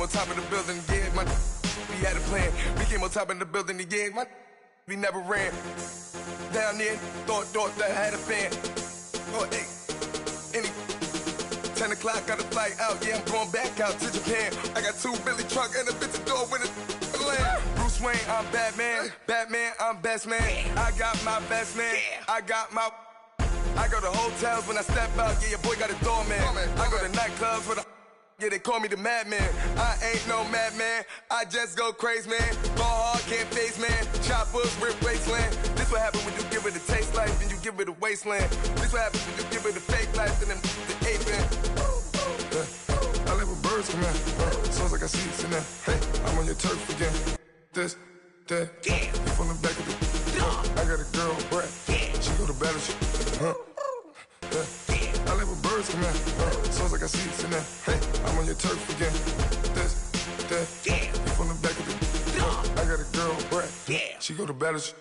on top of the building, yeah, my we had a plan. We came on top of the building, yeah, my we never ran. Down there, thought that I had a fan. Oh, hey, any 10 o'clock, got a flight out, yeah, I'm going back out to Japan. I got 2 Billy truck and a bitch door with a land. Bruce Wayne, I'm Batman. Batman, I'm best man. I got my best man. I go to hotels when I step out, yeah, your boy got a doorman. I go to nightclubs with a yeah, they call me the madman. I ain't no madman, I just go crazy, man. Ball hard, can't face, man. Choppers, rip wasteland. This what happens when you give it a taste life and you give it a wasteland. This what happens when you give it a fake life and then the ape man. I live with birds from there. Sounds like I see it in there. Hey, I'm on your turf again. This, that, you from the back of the I got a girl, Brad. She go to battle, she I live with birds from there. Sounds like I see it in there. Hey, I'm on your turf again. This, that, you from the back of the I got a girl, Brad. She go to battle, she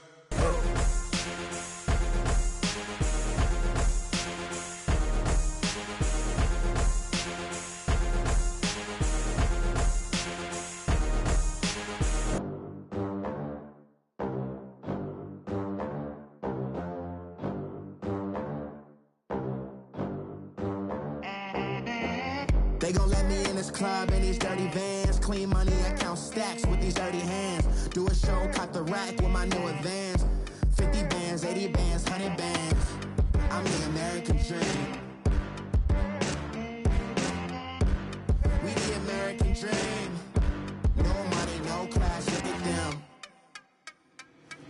They gon' let me in this club in these dirty vans. Clean money, I count stacks with these dirty hands. Do a show, cut the rack with my new advance. 50 bands, 80 bands, 100 bands. I'm the American dream. We the American dream. No money, no class, look at them.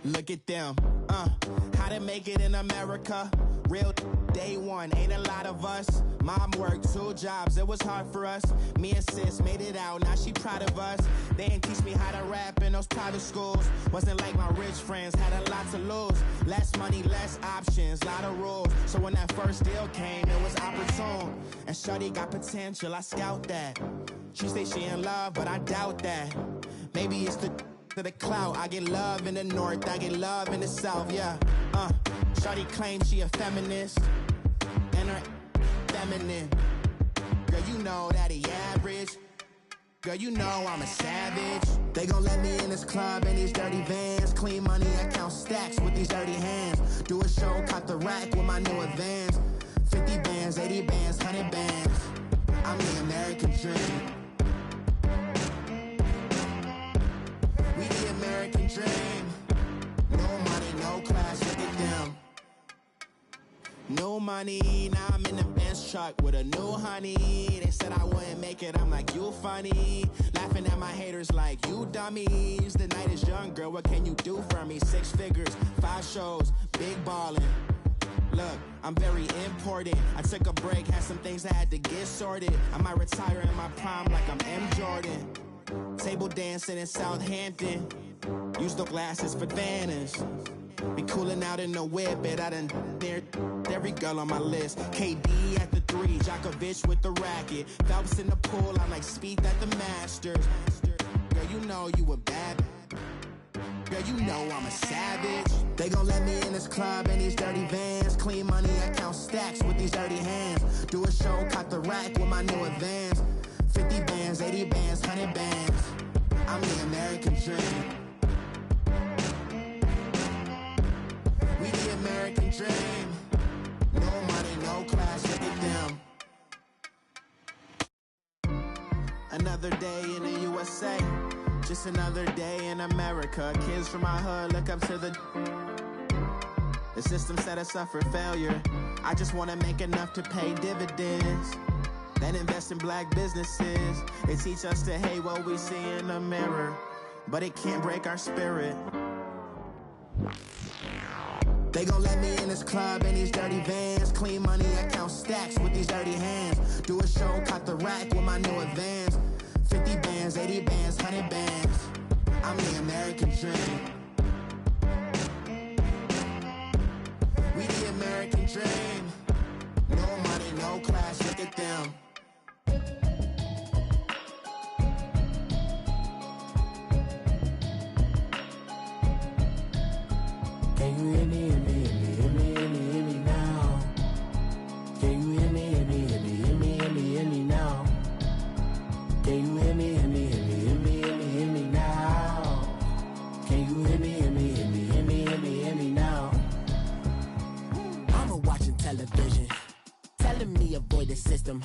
Look at them, how to make it in America. Real day one, ain't a lot of us. Mom worked 2 jobs, it was hard for us. Me and sis made it out, now she proud of us. They ain't teach me how to rap in those private schools. Wasn't like my rich friends, had a lot to lose. Less money, less options, lot of rules. So when that first deal came, it was opportune. And shorty got potential, I scout that. She say she in love, but I doubt that. Maybe it's to the clout. I get love in the north, I get love in the south, yeah. Shorty claims she a feminist, and her feminine. Girl, you know that he average. Girl, you know I'm a savage. They gon' let me in this club in these dirty vans. Clean money, I count stacks with these dirty hands. Do a show, cut the rack with my new advance. 50 bands, 80 bands, 100 bands. I'm the American dream. We the American dream. No money, no class, look at them. No money, now I'm in the Benz truck with a new honey. They said I wouldn't make it, I'm like, you funny. Laughing at my haters like, you dummies. The night is young, girl, what can you do for me? 6 figures, 5 shows, big ballin'. Look, I'm very important. I took a break, had some things I had to get sorted. I might retire in my prime like I'm M. Jordan. Table dancing in Southampton. Use the glasses for Vannas. Be cooling out in the whip, but I done dared every girl on my list. KD at the 3, Djokovic with the racket. Phelps in the pool, I'm like Speed at the Masters. Girl, you know you a bad. Girl, you know I'm a savage. They gon' let me in this club in these dirty vans. Clean money, I count stacks with these dirty hands. Do a show, cut the rack with my new advance. 50 bands, 80 bands, 100 bands. I'm the American dream. We the American dream. No money, no class, look at them. Another day in the USA. Just another day in America. Kids from my hood look up to the system set us up for failure. I just wanna make enough to pay dividends. Then invest in black businesses. They teach us to hate what we see in the mirror, but it can't break our spirit. They gon' let me in this club in these dirty vans. Clean money, I count stacks with these dirty hands. Do a show, cut the rack with my new advance. 50 bands, 80 bands, 100 bands. I'm the American dream. We the American dream. No money, no class, look at them. Can you hear me, hear me, hear me, hear me, hear me, hear me now? Can you hear me, hear me, hear me, hear me, hear me, hear me now? Can you hear me, hear me, destroy the system.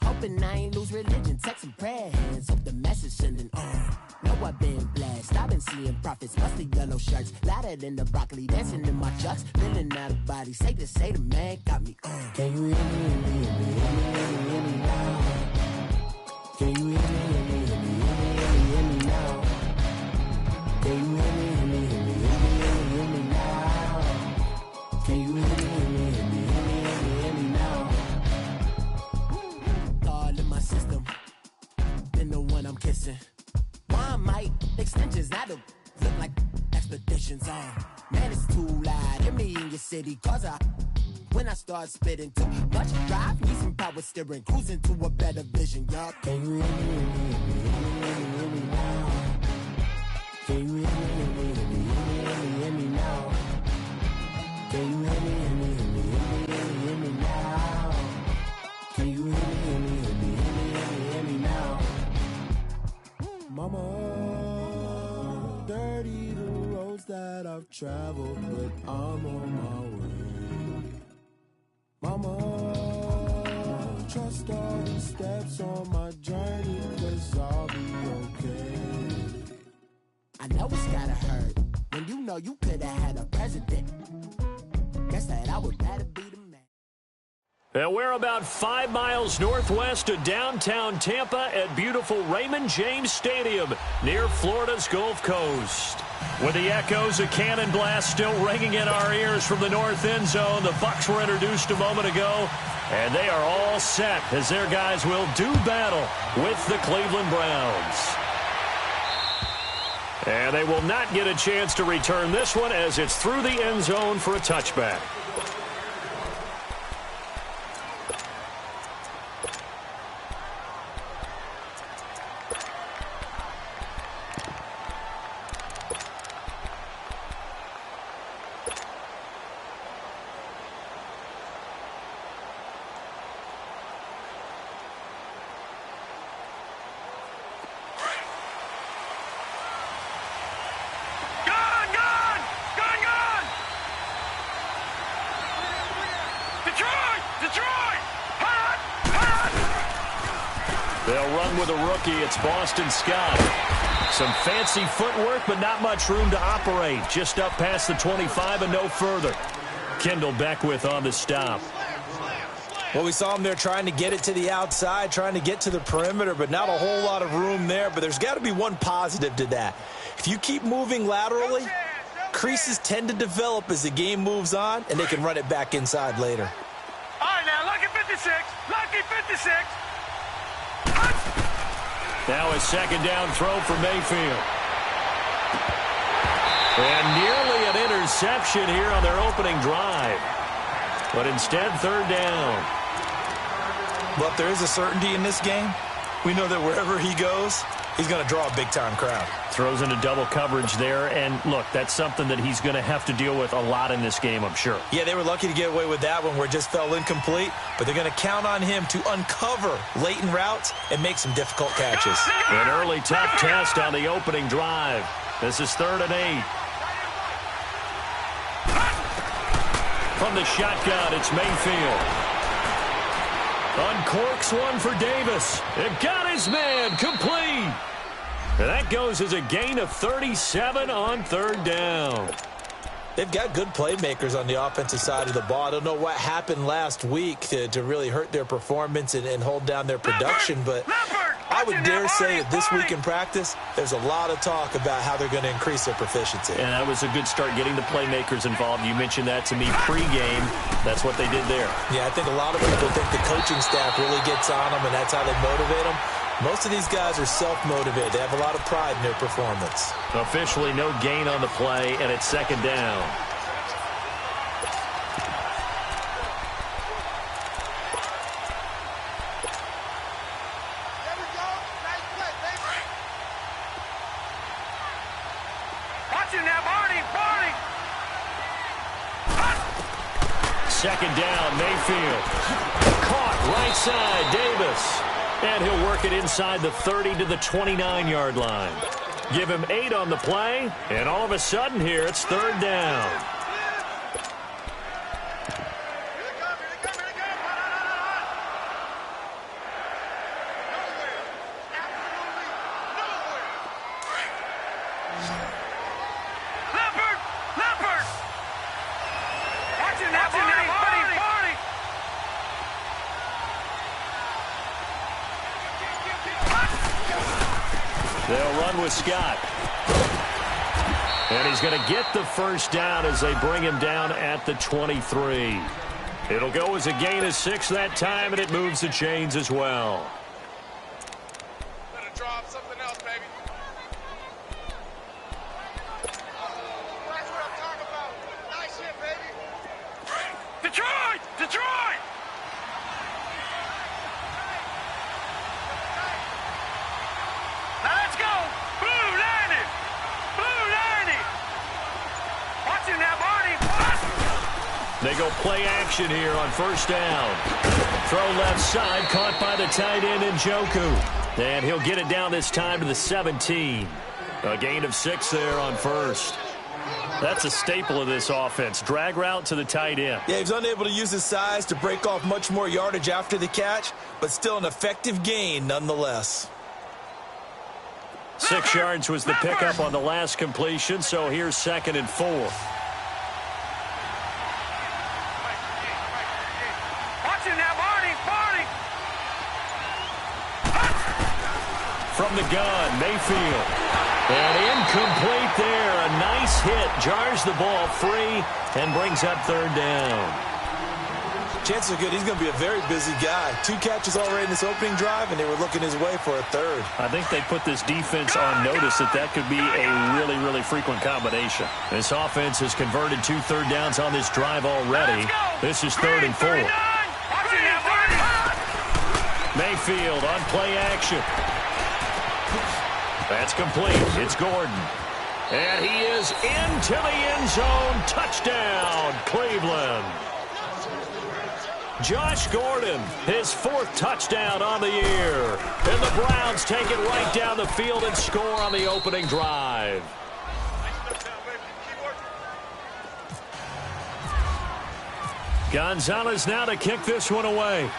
Hoping I ain't lose religion, text some prayer hands, hope the message sending on. Know I've been blessed, I've been seeing prophets, musty yellow shirts, louder than the broccoli, dancing in my chucks, feeling out of body, safe to say the man got me on. Can you hear me, hear me now? Can you hear me, hear me now? Can you hear me, hear me now? Can you hear me, hear me now? All in my system, been the one I'm kissing. Why might extensions now to look like expeditions on? Man, it's too loud. Hear me in your city, cause when I start spitting too much drive, need some power steering, cruising to a better vision, y'all. Can you hear me now? Can you hear me now? Can you hear me now? Can you hear me now? Mama, dirty the roads that I've traveled, but I'm on my way. Mama, trust all the steps on my journey, 'cause I'll be okay. I know it's gotta hurt when you know you could've had a president. Guess that I would rather be the man. And we're about 5 miles northwest of downtown Tampa at beautiful Raymond James Stadium near Florida's Gulf Coast. With the echoes of cannon blast still ringing in our ears from the north end zone, the Bucs were introduced a moment ago, and they are all set as their guys will do battle with the Cleveland Browns. And they will not get a chance to return this one as it's through the end zone for a touchback. They'll run with a rookie. It's Boston Scott. Some fancy footwork, but not much room to operate. Just up past the 25 and no further. Kendall Beckwith on the stop. Well, we saw him there trying to get it to the outside, trying to get to the perimeter, but not a whole lot of room there. But there's got to be one positive to that. If you keep moving laterally, creases tend to develop as the game moves on, and they can run it back inside later. All right, now, lucky 56. Lucky 56. Now a second down throw for Mayfield. And nearly an interception here on their opening drive. But instead, third down. Well, if there is a certainty in this game, we know that wherever he goes, he's going to draw a big-time crowd. Throws into double coverage there. And, look, that's something that he's going to have to deal with a lot in this game, I'm sure. Yeah, they were lucky to get away with that one where it just fell incomplete. But they're going to count on him to uncover latent routes and make some difficult catches. An early tough test on the opening drive. This is 3rd and 8. From the shotgun, it's Mayfield. Uncorks one for Davis. It got his man complete. And that goes as a gain of 37 on 3rd down. They've got good playmakers on the offensive side of the ball. I don't know what happened last week to really hurt their performance and hold down their production, but I would dare say that this week in practice, there's a lot of talk about how they're going to increase their proficiency. And that was a good start getting the playmakers involved. You mentioned that to me pregame. That's what they did there. Yeah, I think a lot of people think the coaching staff really gets on them, and that's how they motivate them. Most of these guys are self-motivated. They have a lot of pride in their performance. Officially no gain on the play, and it's 2nd down. Watch it now, Barney. 2nd down, Mayfield. Caught right side, Davis. And he'll work it inside the 30 to the 29-yard line. Give him 8 on the play, and all of a sudden here it's 3rd down. They'll run with Scott. And he's going to get the first down as they bring him down at the 23. It'll go as a gain of 6 that time, and it moves the chains as well. Better drop something else, baby. That's what I'm talking about. Nice hit, baby. Detroit! Detroit! Now let's go! Blue landed! Blue landed! Watching that body! They go play action here on first down. Throw left side, caught by the tight end Njoku. And he'll get it down this time to the 17. A gain of 6 there on first. That's a staple of this offense. Drag route to the tight end. Yeah, he's unable to use his size to break off much more yardage after the catch, but still an effective gain nonetheless. 6 yards was the pickup on the last completion, so here's 2nd and 4. Watching that body! Body! From the gun, Mayfield. And incomplete there. A nice hit. Jars the ball free and brings up 3rd down. Chances are good he's going to be a very busy guy. 2 catches already in this opening drive, and they were looking his way for a 3rd. I think they put this defense on notice that could be a really, really frequent combination. This offense has converted 2 third downs on this drive already. This is 3rd and 4. Mayfield on play action. That's complete. It's Gordon. And he is into the end zone. Touchdown, Cleveland. Josh Gordon, his 4th touchdown on the year. And the Browns take it right down the field and score on the opening drive. Gonzalez now to kick this one away.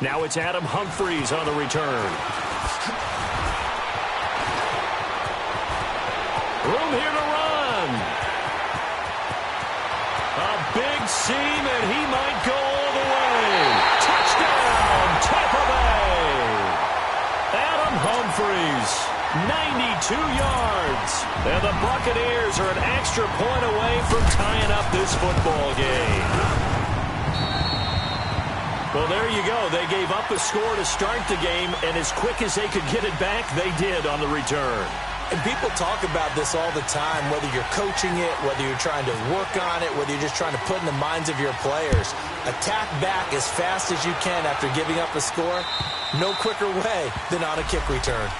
Now it's Adam Humphries on the return. Room here to run. A big seam, and he might go all the way. Touchdown, Tampa Bay. Adam Humphries, 92 yards. And the Buccaneers are an extra point away from tying up this football game. Well, there you go. They gave up a score to start the game, and as quick as they could get it back, they did on the return. And people talk about this all the time, whether you're coaching it, whether you're trying to work on it, whether you're just trying to put in the minds of your players. Attack back as fast as you can after giving up a score. No quicker way than on a kick return.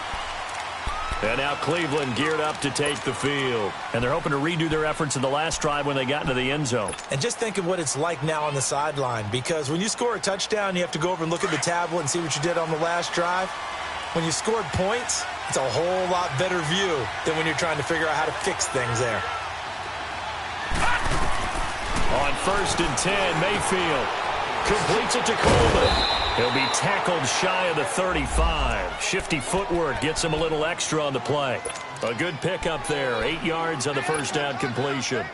And now Cleveland geared up to take the field. And they're hoping to redo their efforts in the last drive when they got into the end zone. And just think of what it's like now on the sideline, because when you score a touchdown, you have to go over and look at the tablet and see what you did on the last drive. When you scored points, it's a whole lot better view than when you're trying to figure out how to fix things there. On 1st and 10, Mayfield completes it to Coleman. He'll be tackled shy of the 35. Shifty footwork gets him a little extra on the play. A good pickup there. 8 yards on the first down completion.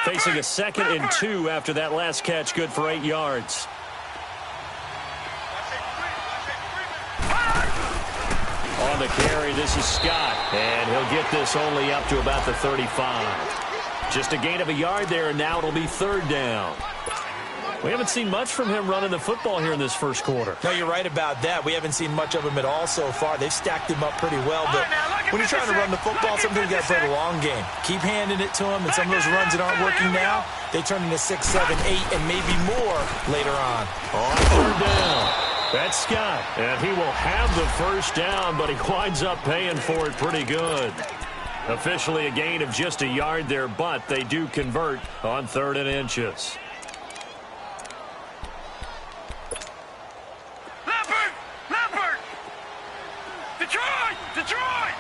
Facing a 2nd and 2 after that last catch, good for 8 yards. On the carry, this is Scott, and he'll get this only up to about the 35. Just a gain of a yard there, and now it'll be 3rd down. We haven't seen much from him running the football here in this first quarter. No, you're right about that. We haven't seen much of him at all so far. They've stacked him up pretty well, but when you're trying to run the football, sometimes you got to play the long game. Keep handing it to him, and some of those runs that aren't working now, they turn into 6, 7, 8, and maybe more later on. On 3rd down. That's Scott, and he will have the first down, but he winds up paying for it pretty good. Officially a gain of just a yard there, but they do convert on 3rd and inches. Leopard! Detroit! Detroit!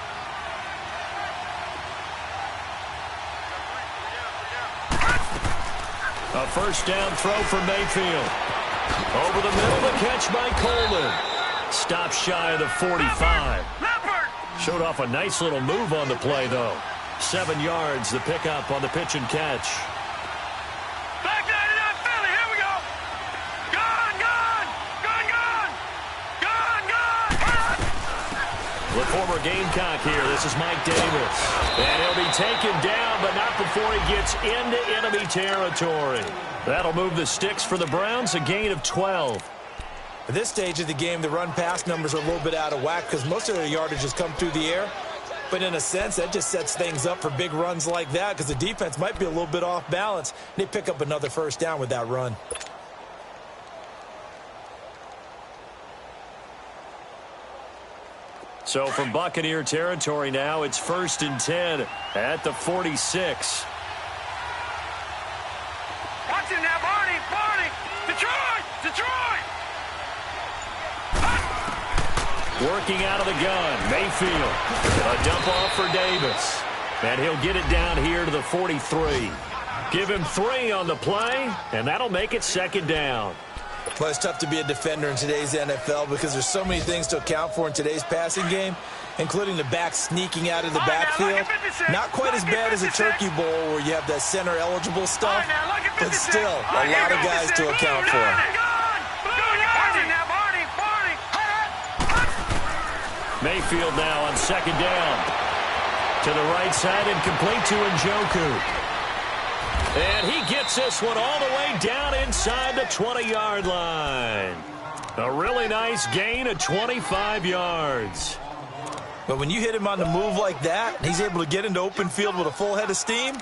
A first down throw for Mayfield. Over the middle, the catch by Coleman. Stopped shy of the 45. Showed off a nice little move on the play, though. 7 yards, the pickup on the pitch and catch. Back 99 Philly, here we go. Gone, gone, gone, gone, gone, gone. The former Gamecock here. This is Mike Davis. And he'll be taken down, but not before he gets into enemy territory. That'll move the sticks for the Browns, a gain of 12. At this stage of the game, the run-pass numbers are a little bit out of whack because most of their yardage has come through the air. But in a sense, that just sets things up for big runs like that because the defense might be a little bit off balance. They pick up another first down with that run. So from Buccaneer territory now, it's 1st and 10 at the 46. Watch him now, Barney, Barney. Detroit, Detroit. Working out of the gun, Mayfield. A dump off for Davis. And he'll get it down here to the 43. Give him 3 on the play, and that'll make it 2nd down. Well, it's tough to be a defender in today's NFL because there's so many things to account for in today's passing game, including the back sneaking out of the backfield. Not quite as bad as a Turkey Bowl where you have that center-eligible stuff, but still a lot of guys to account for. Mayfield now on 2nd down. To the right side and complete to Njoku. And he gets this one all the way down inside the 20-yard line. A really nice gain of 25 yards. But when you hit him on the move like that, and he's able to get into open field with a full head of steam,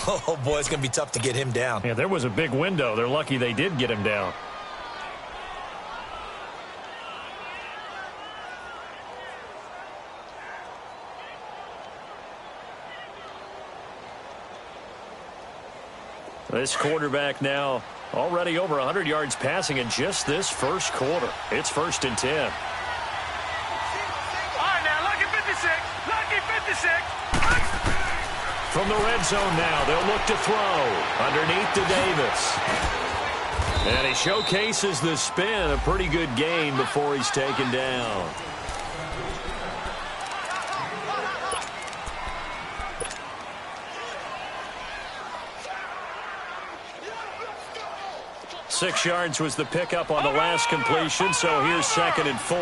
oh boy, it's going to be tough to get him down. Yeah, there was a big window. They're lucky they did get him down. This quarterback now already over 100 yards passing in just this first quarter. It's 1st and 10. All right, now, lucky 56. Lucky 56. From the red zone now, they'll look to throw. Underneath to Davis. And he showcases the spin. A pretty good gain before he's taken down. Six yards was the pickup on the last completion, so here's 2nd and 4.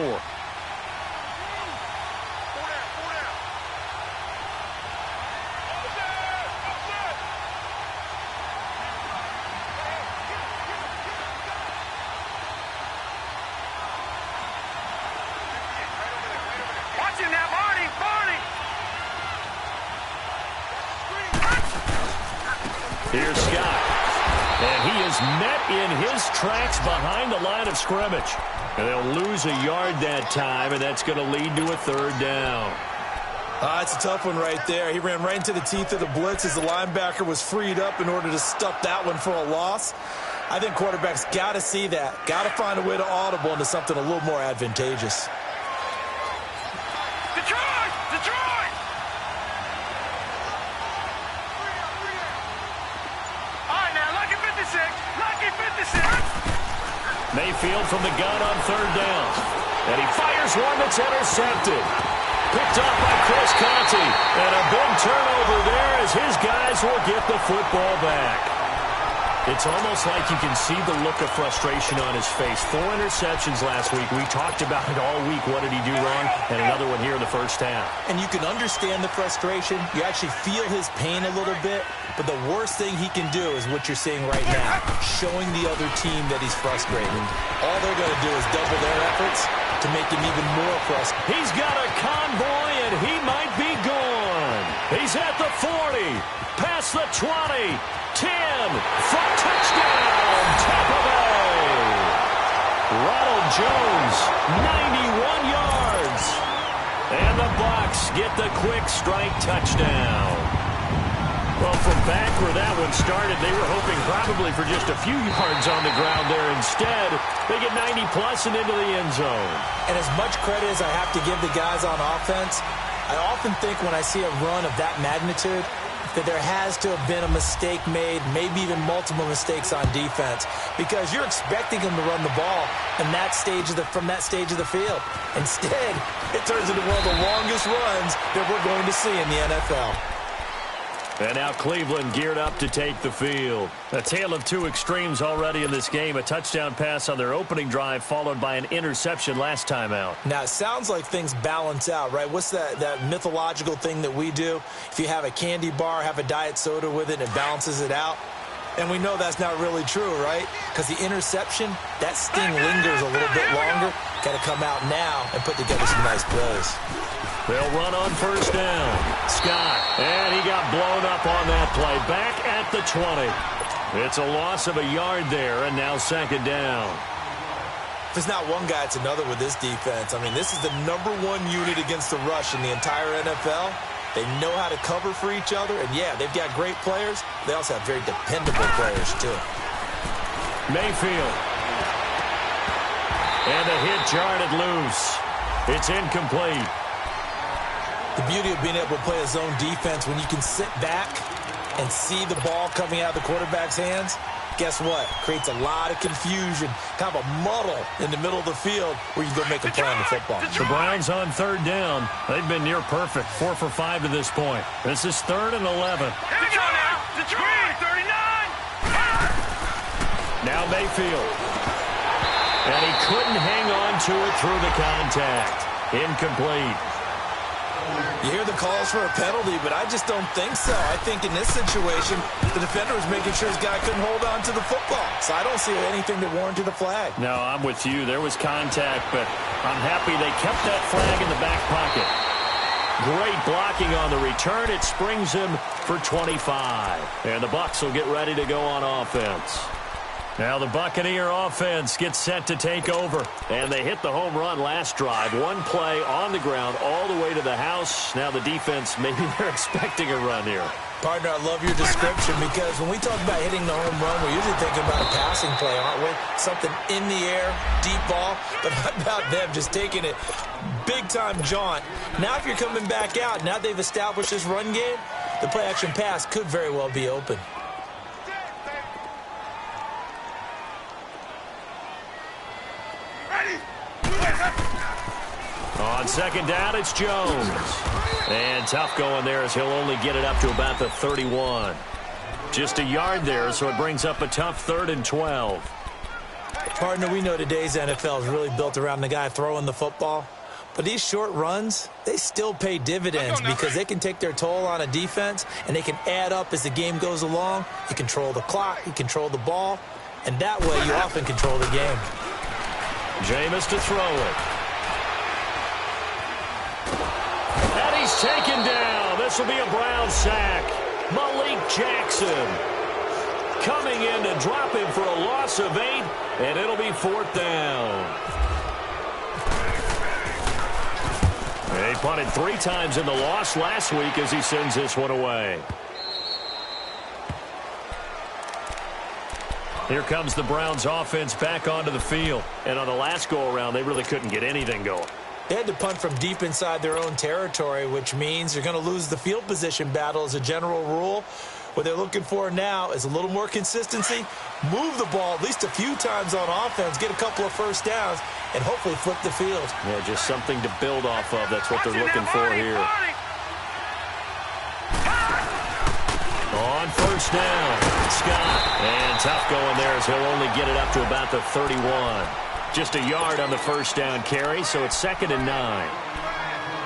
Watch him now, Barney, Barney. Here's Scott. And he is met in his tracks behind the line of scrimmage. And they'll lose a yard that time, and that's going to lead to a 3rd down. It's a tough one right there. He ran right into the teeth of the blitz as the linebacker was freed up in order to stuff that one for a loss. I think quarterbacks got to see that. Got to find a way to audible into something a little more advantageous. Detroit, Detroit. Lucky 56. Mayfield from the gun on 3rd down. And he fires one that's intercepted. Picked off by Chris Conte. And a big turnover there as his guys will get the football back. It's almost like you can see the look of frustration on his face. 4 interceptions last week. We talked about it all week. What did he do wrong? And another one here in the first half. And you can understand the frustration. You actually feel his pain a little bit. But the worst thing he can do is what you're seeing right now, showing the other team that he's frustrated. All they're going to do is double their efforts to make him even more frustrated. He's got a convoy, and he might be gone. He's at the 40, past the 20, 10, for touchdown, Tampa Bay. Ronald Jones, 91 yards. And the Bucs get the quick strike touchdown. Well, from back where that one started, they were hoping probably for just a few yards on the ground there. Instead, they get 90-plus and into the end zone. And as much credit as I have to give the guys on offense, I often think when I see a run of that magnitude that there has to have been a mistake made, maybe even multiple mistakes on defense, because you're expecting them to run the ball in that stage of from that stage of the field. Instead, it turns into one of the longest runs that we're going to see in the NFL. And now Cleveland geared up to take the field. A tale of two extremes already in this game. A touchdown pass on their opening drive followed by an interception last time out. Now, it sounds like things balance out, right? What's that mythological thing that we do? If you have a candy bar, have a diet soda with it, it balances it out. And we know that's not really true, right? Because the interception, that sting lingers a little bit longer. Got to come out now and put together some nice plays. They'll run on first down. Scott, and he got blown up on that play. Back at the 20. It's a loss of a yard there, and now second down. If it's not one guy, it's another with this defense. I mean, this is the #1 unit against the rush in the entire NFL. They know how to cover for each other, and yeah, they've got great players. They also have very dependable players, too. Mayfield. And the hit jarred loose. It's incomplete. The beauty of being able to play a zone defense when you can sit back and see the ball coming out of the quarterback's hands, guess what? Creates a lot of confusion, kind of a muddle in the middle of the field where you go make a play on the football. The Browns on third down. They've been near perfect, 4 for 5 to this point. This is 3rd and 11. Here we go now. Detroit, 39. Now Mayfield. And he couldn't hang on to it through the contact. Incomplete. You hear the calls for a penalty, but I just don't think so. I think in this situation, the defender was making sure his guy couldn't hold on to the football. So I don't see anything that warranted a flag. No, I'm with you. There was contact, but I'm happy they kept that flag in the back pocket. Great blocking on the return. It springs him for 25. And the Bucs will get ready to go on offense. Now the Buccaneer offense gets set to take over. And they hit the home run last drive. One play on the ground all the way to the house. Now the defense, maybe they're expecting a run here. Partner, I love your description because when we talk about hitting the home run, we're usually thinking about a passing play, aren't we? Something in the air, deep ball. But how about them just taking it big-time jaunt? Now if you're coming back out, now they've established this run game, the play-action pass could very well be open. On second down, it's Jones. And tough going there as he'll only get it up to about the 31. Just a yard there, so it brings up a tough 3rd and 12. Partner, we know today's NFL is really built around the guy throwing the football. But these short runs, they still pay dividends because they can take their toll on a defense, and they can add up as the game goes along. You control the clock, you control the ball, and that way you often control the game. Jameis to throw it. And he's taken down. This will be a Brown sack. Malik Jackson coming in to drop him for a loss of 8, and it'll be 4th down. He punted 3 times in the loss last week as he sends this one away. Here comes the Browns offense back onto the field. And on the last go-around, they really couldn't get anything going. They had to punt from deep inside their own territory, which means they're going to lose the field position battle as a general rule. What they're looking for now is a little more consistency, move the ball at least a few times on offense, get a couple of first downs, and hopefully flip the field. Yeah, just something to build off of. That's what they're looking for here. On first down, Scott. And tough going there as he'll only get it up to about the 31. Just a yard on the first down carry, so it's 2nd and 9.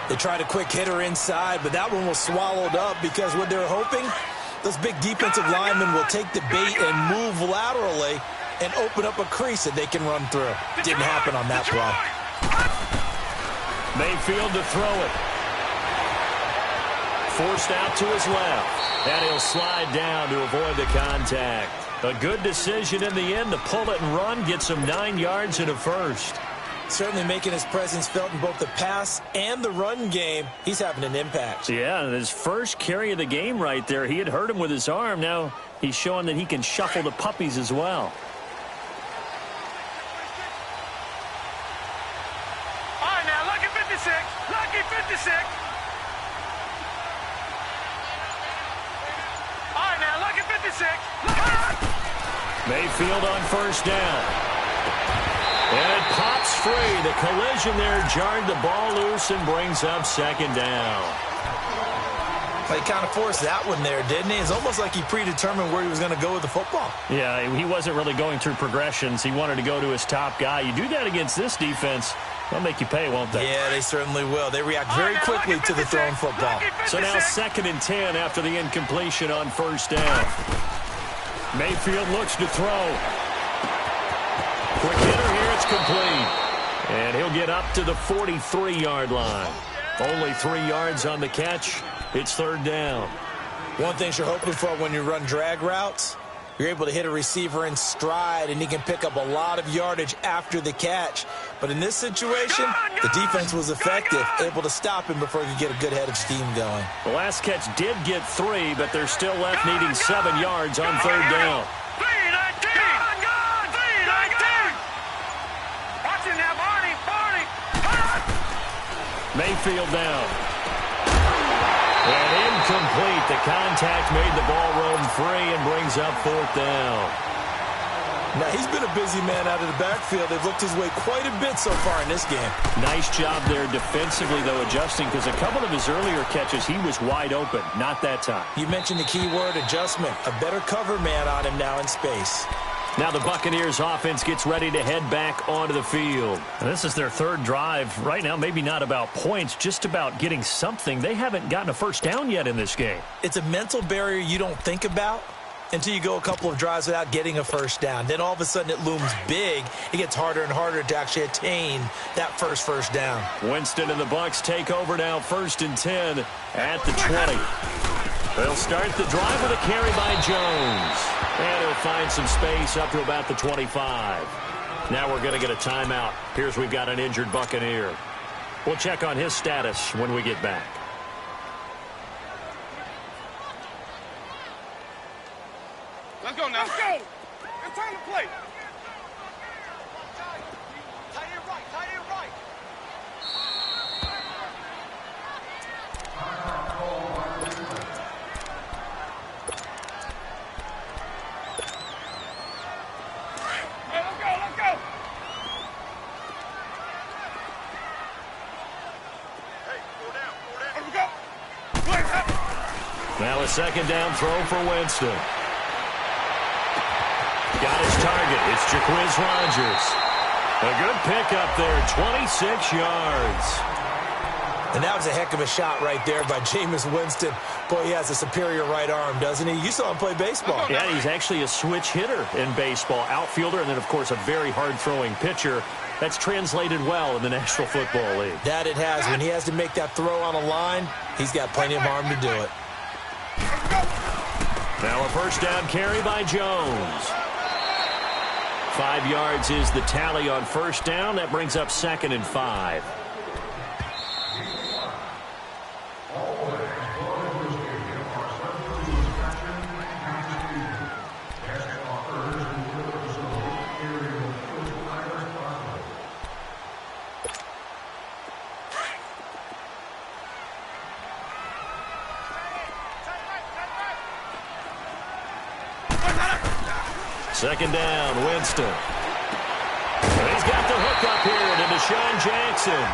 They tried a quick hitter inside, but that one was swallowed up because what they're hoping, those big defensive linemen will take the bait and move laterally and open up a crease that they can run through. Didn't happen on that play. Mayfield to throw it. Forced out to his left. And he'll slide down to avoid the contact. A good decision in the end to pull it and run, get some 9 yards and a first. Certainly making his presence felt in both the pass and the run game. He's having an impact. Yeah, and his first carry of the game right there, he had hurt him with his arm. Now he's showing that he can shuffle the puppies as well. All right, now, lucky 56. Lucky 56. All right, now, lucky 56. Mayfield on first down. And it pops free. The collision there jarred the ball loose and brings up 2nd down. He kind of forced that one there, didn't he? It's almost like he predetermined where he was going to go with the football. Yeah, he wasn't really going through progressions. He wanted to go to his top guy. You do that against this defense, they'll make you pay, won't they? Yeah, they certainly will. They react very quickly to the thrown football. So now 2nd and 10 after the incompletion on 1st down. Mayfield looks to throw. Quick hitter here, it's complete. And he'll get up to the 43-yard line. Only 3 yards on the catch. It's 3rd down. One thing you're hoping for when you run drag routes, you're able to hit a receiver in stride, and he can pick up a lot of yardage after the catch. But in this situation, the defense was effective, able to stop him before he could get a good head of steam going. The last catch did get 3, but they're still left needing 7 yards on 3rd down. Mayfield down. And incomplete. The contact made the ball roam free and brings up 4th down. Now, he's been a busy man out of the backfield. They've looked his way quite a bit so far in this game. Nice job there defensively, though, adjusting, because a couple of his earlier catches, he was wide open. Not that time. You mentioned the key word, adjustment. A better cover man on him now in space. Now the Buccaneers offense gets ready to head back onto the field. And this is their 3rd drive. Right now, maybe not about points, just about getting something. They haven't gotten a 1st down yet in this game. It's a mental barrier you don't think about until you go a couple of drives without getting a 1st down. Then all of a sudden it looms big. It gets harder and harder to actually attain that first down. Winston and the Bucs take over now, 1st and 10 at the 20. They'll start the drive with a carry by Jones. And he'll find some space up to about the 25. Now we're going to get a timeout. Here's we've got an injured Buccaneer. We'll check on his status when we get back. Let's go now. Let's go. It's time to play. Tight end right. Tight end right. Hey, let's go. Let's go. Hey, go down. Go down. Let's go. Let's go. Now a 2nd down throw for Winston. Got his target. It's Jacquizz Rodgers. A good pickup there, 26 yards. And that was a heck of a shot right there by Jameis Winston. Boy, he has a superior right arm, doesn't he? You saw him play baseball. Yeah, he's actually a switch hitter in baseball. Outfielder, and then, of course, a very hard-throwing pitcher. That's translated well in the National Football League. That it has. When he has to make that throw on a line, he's got plenty of arm to do it. Now a 1st down carry by Jones. 5 yards is the tally on 1st down. That brings up 2nd and 5. Second down, Winston. And he's got the hook up here to Deshaun Jackson.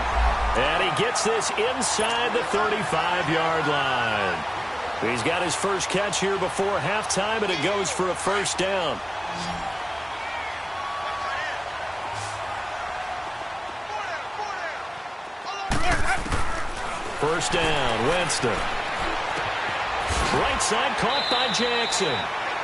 And he gets this inside the 35-yard line. He's got his first catch here before halftime, and it goes for a 1st down. First down, Winston. Right side caught by Jackson.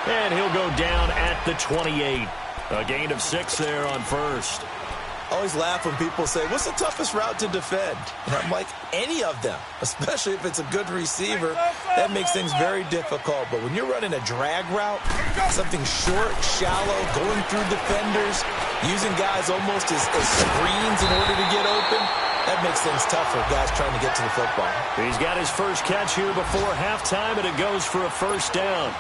And he'll go down at the 28. A gain of 6 there on 1st. I always laugh when people say, what's the toughest route to defend? And I'm like, any of them, especially if it's a good receiver. That makes things very difficult. But when you're running a drag route, something short, shallow, going through defenders, using guys almost as screens in order to get open, that makes things tough for guys trying to get to the football. He's got his first catch here before halftime, and it goes for a 1st down.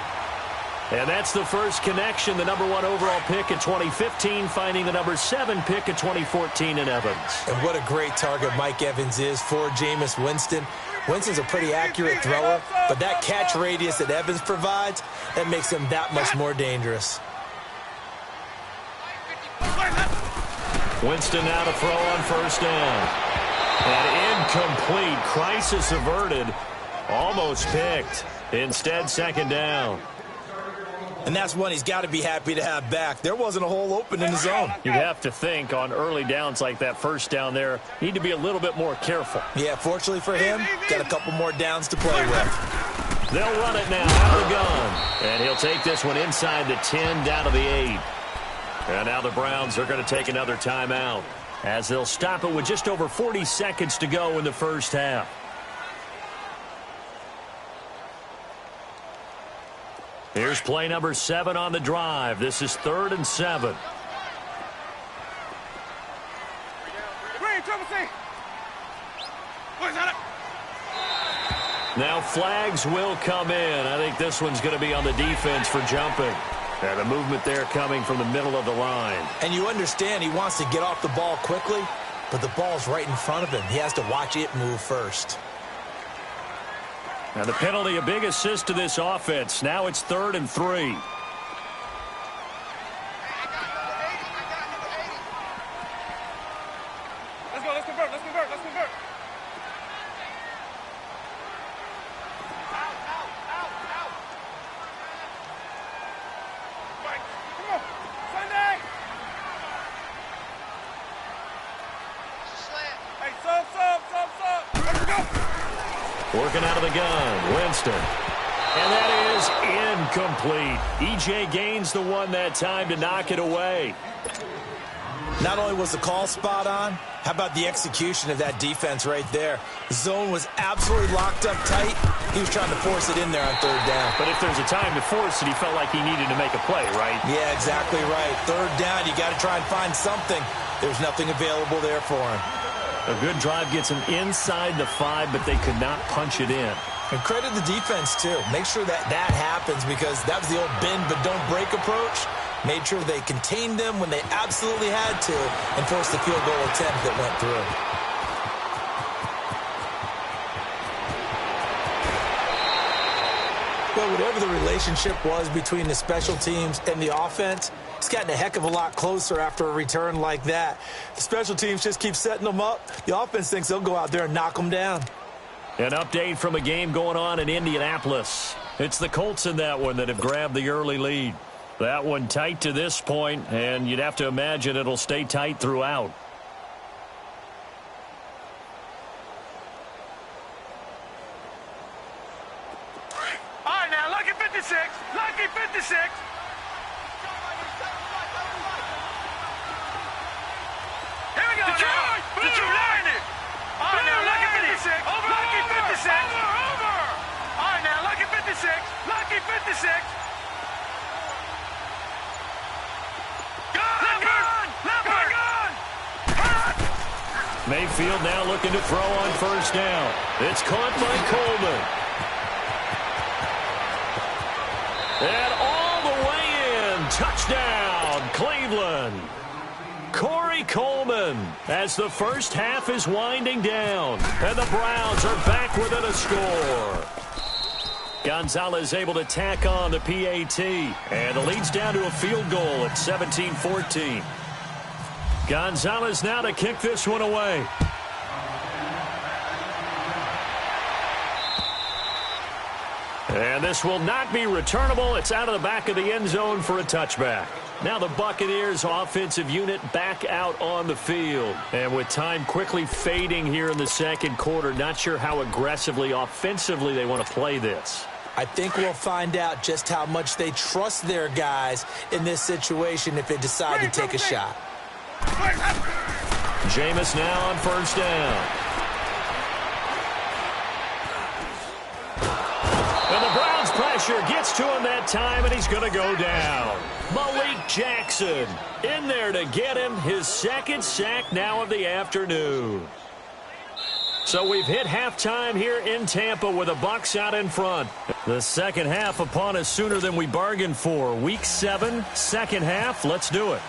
And that's the first connection, the number 1 overall pick in 2015, finding the number 7 pick in 2014 in Evans. And what a great target Mike Evans is for Jameis Winston. Winston's a pretty accurate thrower, but that catch radius that Evans provides, that makes him that much more dangerous. Winston now to throw on 1st down. And incomplete. Crisis averted. Almost picked. Instead, second down. And that's one he's got to be happy to have back. There wasn't a hole open in the zone. You'd have to think on early downs like that first down there, need to be a little bit more careful. Yeah, fortunately for him, got a couple more downs to play with. They'll run it now out of the gun. And he'll take this one inside the 10 down to the 8. And now the Browns are going to take another timeout as they'll stop it with just over 40 seconds to go in the first half. Here's play number 7 on the drive. This is 3rd and 7. Now flags will come in. I think this one's going to be on the defense for jumping. And the movement there coming from the middle of the line. And you understand he wants to get off the ball quickly, but the ball's right in front of him. He has to watch it move first. Now the penalty, a big assist to this offense. Now it's 3rd and 3. Let's convert. Come on, Sunday. Hey, sub. Let's go. Working out of the gun, Winston. And that is incomplete. E.J. Gaines the one that time to knock it away. Not only was the call spot on, how about the execution of that defense right there? The zone was absolutely locked up tight. He was trying to force it in there on 3rd down. But if there's a time to force it, he felt like he needed to make a play, right? Yeah, exactly right. 3rd down, you got to try and find something. There's nothing available there for him. A good drive gets him inside the 5, but they could not punch it in. And credit the defense, too. Make sure that happens because that was the old bend but don't break approach. Made sure they contained them when they absolutely had to and forced the field goal attempt that went through. Well, whatever the relationship was between the special teams and the offense, it's gotten a heck of a lot closer after a return like that. The special teams just keep setting them up. The offense thinks they'll go out there and knock them down. An update from a game going on in Indianapolis. It's the Colts in that one that have grabbed the early lead. That one tight to this point, and you'd have to imagine it'll stay tight throughout. All right, now, lucky 56. Lucky 56. Here we go. Detroit line it. All right, now, lucky 56. Lucky 56. Over. All right, now, lucky 56. Lucky 56. Mayfield now looking to throw on 1st down. It's caught by Coleman. And all the way in. Touchdown, Cleveland. Corey Coleman as the first half is winding down. And the Browns are back within a score. Gonzalez able to tack on the PAT. And the lead's down to a field goal at 17-14. Gonzalez now to kick this one away. And this will not be returnable. It's out of the back of the end zone for a touchback. Now the Buccaneers offensive unit back out on the field. And with time quickly fading here in the second quarter, not sure how aggressively offensively they want to play this. I think we'll find out just how much they trust their guys in this situation if they decide to take a shot. Jameis now on 1st down. And the Browns pressure gets to him that time, and he's going to go down. Malik Jackson in there to get him his 2nd sack now of the afternoon. So we've hit halftime here in Tampa with the Bucs out in front. The second half upon us sooner than we bargained for. Week 7, second half. Let's do it.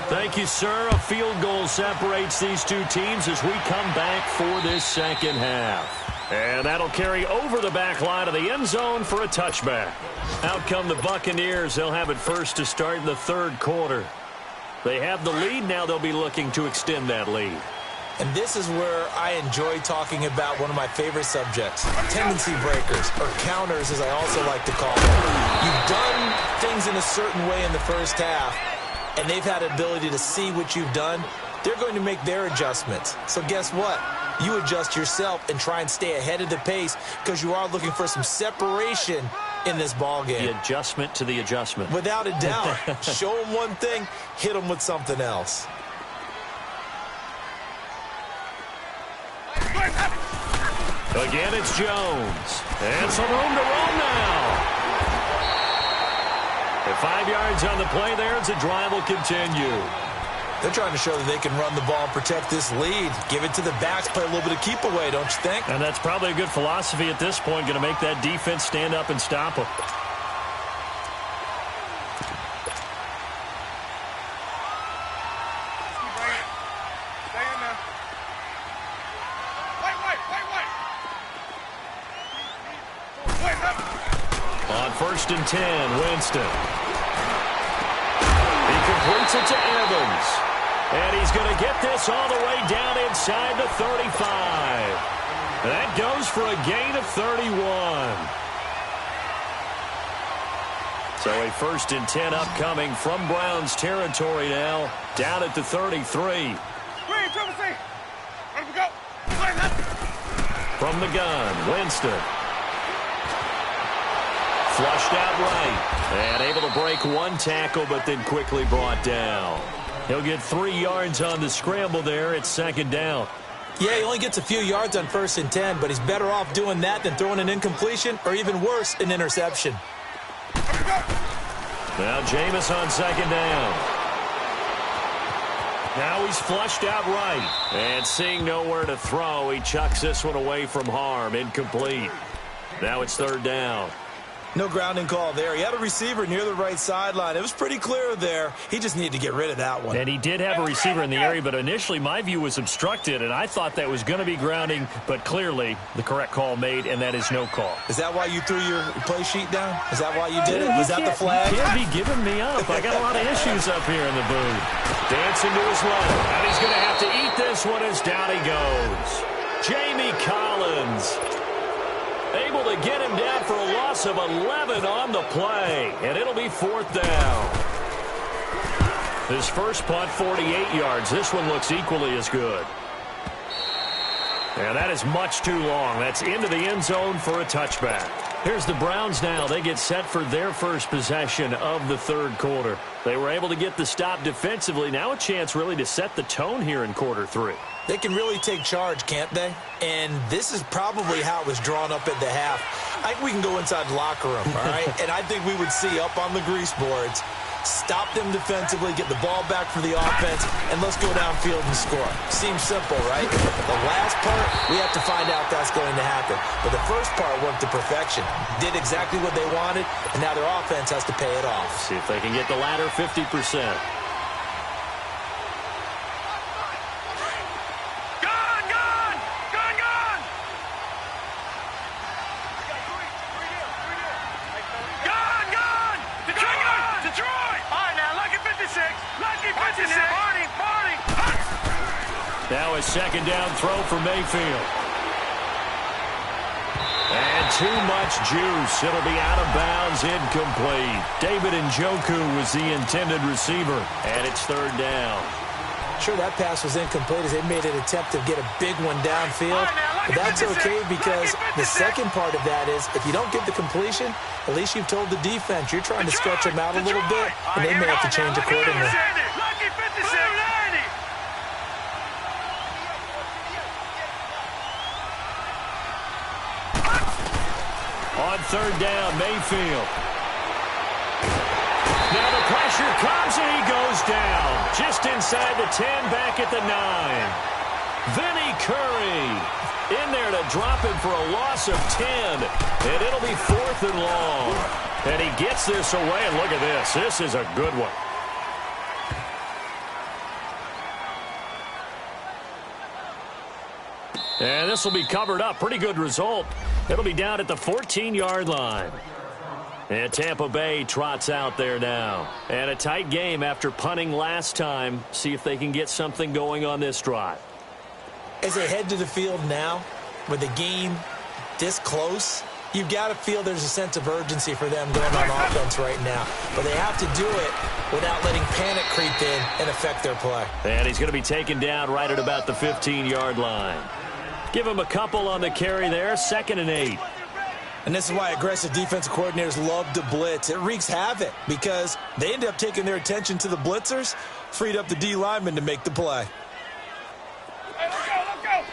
Thank you, sir. A field goal separates these two teams as we come back for this second half. And that'll carry over the back line of the end zone for a touchback. Out come the Buccaneers. They'll have it first to start in the 3rd quarter. They have the lead. Now they'll be looking to extend that lead. And this is where I enjoy talking about one of my favorite subjects, tendency breakers, or counters as I also like to call them. You've done things in a certain way in the first half, and they've had an ability to see what you've done. They're going to make their adjustments. So guess what? You adjust yourself and try and stay ahead of the pace because you are looking for some separation in this ball game. The adjustment to the adjustment. Without a doubt. Show them one thing, hit them with something else. Again, it's Jones. And some room to run now. And 5 yards on the play there as the drive will continue. They're trying to show that they can run the ball and protect this lead. Give it to the backs, play a little bit of keep away, don't you think? And that's probably a good philosophy at this point, going to make that defense stand up and stop them. On 1st and 10, Winston. He completes it to Evans. And he's going to get this all the way down inside the 35. That goes for a gain of 31. So a 1st and 10 upcoming from Browns territory now, down at the 33. From the gun, Winston. Flushed out right. And able to break one tackle, but then quickly brought down. He'll get 3 yards on the scramble there. It's 2nd down. Yeah, he only gets a few yards on 1st and 10, but he's better off doing that than throwing an incompletion or even worse, an interception. Now Jameis on 2nd down. Now he's flushed out right. And seeing nowhere to throw, he chucks this one away from harm. Incomplete. Now it's 3rd down. No grounding call there. He had a receiver near the right sideline. It was pretty clear there. He just needed to get rid of that one. And he did have a receiver in the area, but initially my view was obstructed, and I thought that was going to be grounding, but clearly the correct call made, and that is no call. Is that why you threw your play sheet down? Is that why you did it? Was that the flag? You can't be giving me up. I got a lot of issues up here in the booth. Dancing to his left, and he's going to have to eat this one as down he goes. Jamie Collins able to get him down for a loss of 11 on the play, and it'll be 4th down. His first punt, 48 yards. This one looks equally as good. And that is much too long. That's into the end zone for a touchback. Here's the Browns now. They get set for their first possession of the 3rd quarter. They were able to get the stop defensively. Now a chance really to set the tone here in quarter 3. They can really take charge, can't they? And this is probably how it was drawn up at the half. I think we can go inside the locker room, all right? And I think we would see up on the grease boards, stop them defensively, get the ball back for the offense, and let's go downfield and score. Seems simple, right? The last part, we have to find out that's going to happen. But the first part worked to perfection. Did exactly what they wanted, and now their offense has to pay it off. See if they can get the latter 50%. Now a 2nd down throw for Mayfield. And too much juice. It'll be out of bounds, incomplete. David Njoku was the intended receiver, and it's 3rd down. Sure, that pass was incomplete as they made an attempt to get a big one downfield. But that's okay because the second part of that is if you don't get the completion, at least you've told the defense you're trying to stretch them out a little bit, and they may have to change accordingly. On 3rd down, Mayfield. Now the pressure comes and he goes down. Just inside the 10, back at the 9. Vinny Curry in there to drop him for a loss of 10. And it'll be 4th and long. And he gets this away, and look at this. This is a good one. And this will be covered up. Pretty good result. It'll be down at the 14-yard line. And Tampa Bay trots out there now. And a tight game after punting last time. See if they can get something going on this drive. As they head to the field now, with the game this close, you've got to feel there's a sense of urgency for them going on offense right now. But they have to do it without letting panic creep in and affect their play. And he's going to be taken down right at about the 15-yard line. Give him a couple on the carry there, 2nd and 8. And this is why aggressive defensive coordinators love to blitz. It wreaks havoc because they end up taking their attention to the blitzers, freed up the D lineman to make the play. Hey, let's go.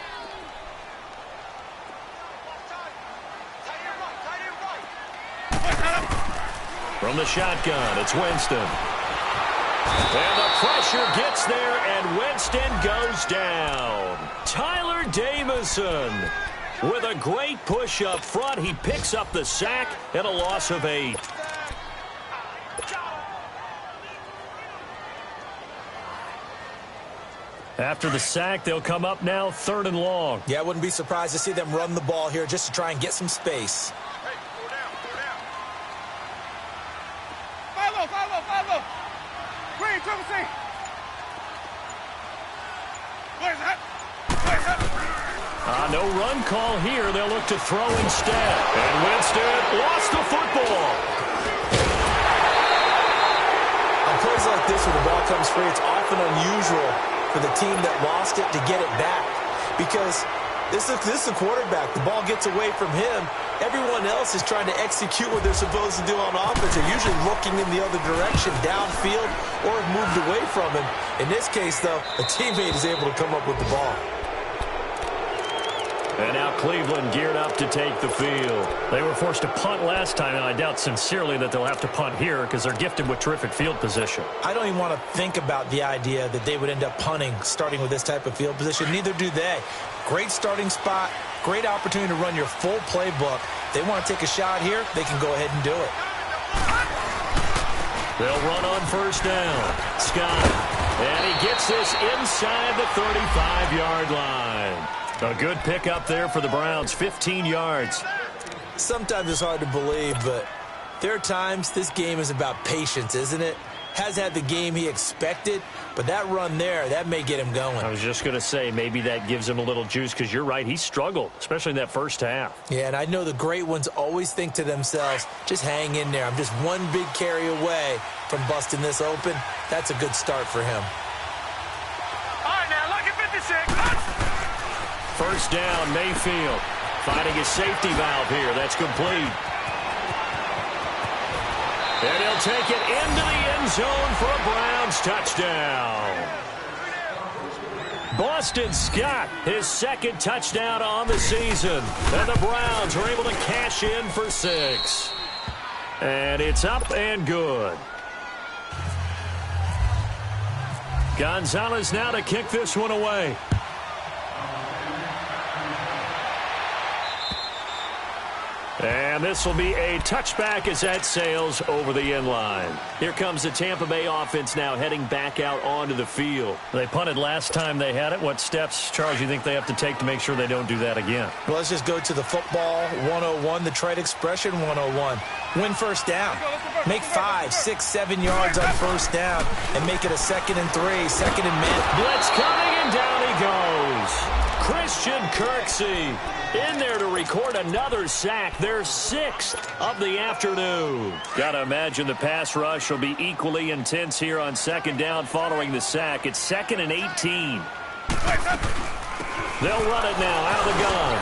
From the shotgun, it's Winston. And the pressure gets there, and Winston goes down. Tyler Davison with a great push up front. He picks up the sack and a loss of 8. After the sack, they'll come up now 3rd and long. Yeah, I wouldn't be surprised to see them run the ball here just to try and get some space. Hey, go down. Follow. Green, triple C. Where's that? No run call here. They'll look to throw instead. And Winston lost the football. On plays like this where the ball comes free, it's often unusual for the team that lost it to get it back. Because this is the quarterback. The ball gets away from him. Everyone else is trying to execute what they're supposed to do on offense. They're usually looking in the other direction, downfield, or have moved away from him. In this case, though, a teammate is able to come up with the ball. And now Cleveland geared up to take the field. They were forced to punt last time, and I doubt sincerely that they'll have to punt here because they're gifted with terrific field position. I don't even want to think about the idea that they would end up punting starting with this type of field position. Neither do they. Great starting spot, great opportunity to run your full playbook. They want to take a shot here, they can go ahead and do it. They'll run on 1st down. Scott, and he gets this inside the 35-yard line. A good pickup there for the Browns, 15 yards. Sometimes it's hard to believe, but there are times this game is about patience, isn't it? Has had the game he expected, but that run there, that may get him going. I was just going to say, maybe that gives him a little juice because you're right, he struggled, especially in that first half. Yeah, and I know the great ones always think to themselves, just hang in there. I'm just one big carry away from busting this open. That's a good start for him. All right, now, look at 56. 1st down, Mayfield. Finding his safety valve here. That's complete. And he'll take it into the end zone for a Browns touchdown. Boston Scott, his 2nd touchdown on the season. And the Browns are able to cash in for 6. And it's up and good. Gonzalez now to kick this one away. And this will be a touchback as that sails over the end line. Here comes the Tampa Bay offense now heading back out onto the field. They punted last time they had it. What steps, Charles, you think they have to take to make sure they don't do that again? Well, let's just go to the football 101, the trade expression 101. Win 1st down. Make 5, 6, 7 yards on 1st down and make it a 2nd and 3, 2nd and mid. Blitz coming and down he goes. Christian Kirksey in there to record another sack, their 6th of the afternoon. Got to imagine the pass rush will be equally intense here on 2nd down following the sack. It's 2nd and 18. They'll run it now out of the gun.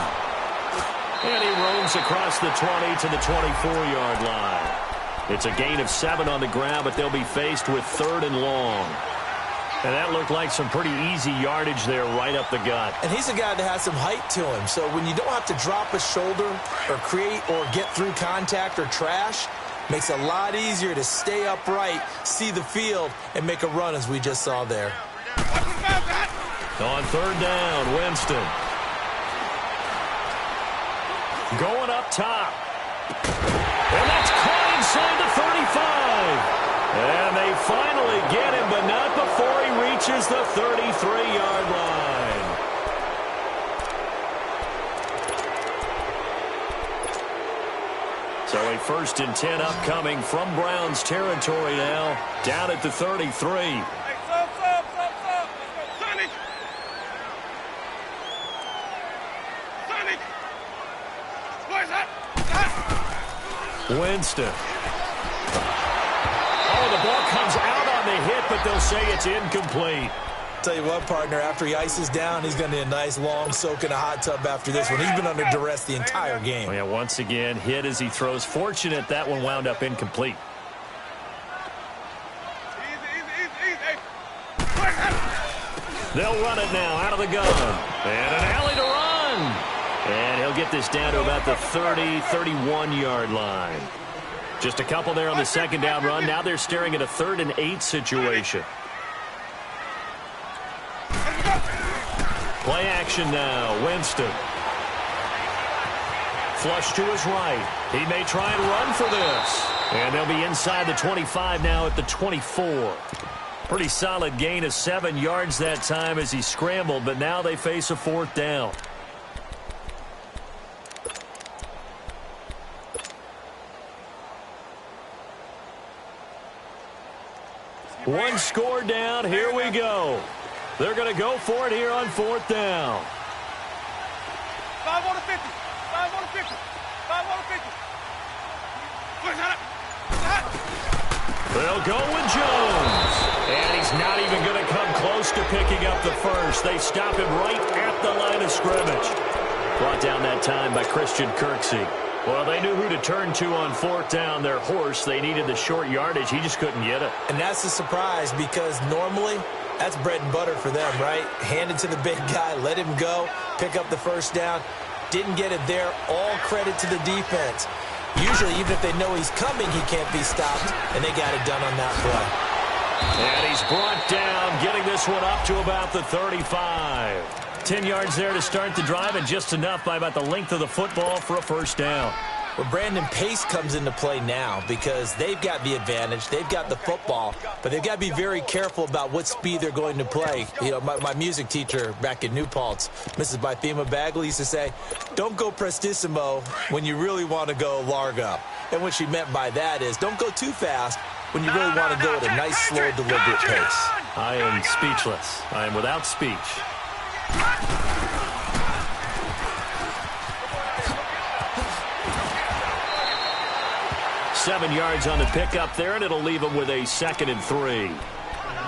And he roams across the 20 to the 24-yard line. It's a gain of 7 on the ground, but they'll be faced with 3rd and long. And that looked like some pretty easy yardage there right up the gut. And he's a guy that has some height to him. So when you don't have to drop a shoulder or create or get through contact or trash, makes it a lot easier to stay upright, see the field, and make a run as we just saw there. On 3rd down, Winston. Going up top. And that's caught inside the 35. And they finally get him, but not before he reaches the 33-yard line. So a 1st and 10 upcoming from Browns territory now, down at the 33. Winston. Oh, the ball comes out on the hit, but they'll say it's incomplete. Tell you what, partner, after he ices down, he's going to need a nice long soak in a hot tub after this one. He's been under duress the entire game. Oh, yeah, once again, hit as he throws. Fortunate that one wound up incomplete. They'll run it now out of the gun. And an alley to run. And he'll get this down to about the 30, 31-yard line. Just a couple there on the second down run. Now they're staring at a 3rd and 8 situation. Play action now. Winston. Flush to his right. He may try and run for this. And they'll be inside the 25 now at the 24. Pretty solid gain of 7 yards that time as he scrambled, but now they face a 4th down. One score down. Here we go. They're going to go for it here on 4th down. 5 on the 50. 5 on the 50. 5 on the 50. They'll go with Jones. And he's not even going to come close to picking up the first. They stop him right at the line of scrimmage. Brought down that time by Christian Kirksey. Well, they knew who to turn to on 4th down. Their horse, they needed the short yardage. He just couldn't get it. And that's a surprise because normally that's bread and butter for them, right? Hand it to the big guy, let him go, pick up the first down. Didn't get it there. All credit to the defense. Usually, even if they know he's coming, he can't be stopped, and they got it done on that play. And he's brought down, getting this one up to about the 35. 10 yards there to start the drive, and just enough by about the length of the football for a first down. Well, Brandon, pace comes into play now because they've got the advantage. They've got the football, but they've got to be very careful about what speed they're going to play. You know, my music teacher back in New Paltz, Mrs. Bythema Bagley, used to say, don't go prestissimo when you really want to go largo. And what she meant by that is don't go too fast when you really want to go at a nice, slow, deliberate pace. I am speechless. I am without speech. 7 yards on the pickup there, and it'll leave them with a 2nd and 3.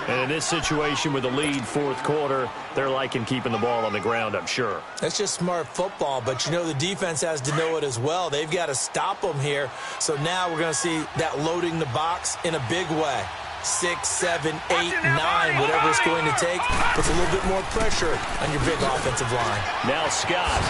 And in this situation with the lead 4th quarter, they're liking keeping the ball on the ground, I'm sure. That's just smart football, but you know the defense has to know it as well. They've got to stop them here. So now we're going to see that loading the box in a big way. 6, 7, 8, 9, whatever it's going to take, puts a little bit more pressure on your big offensive line. Now Scott.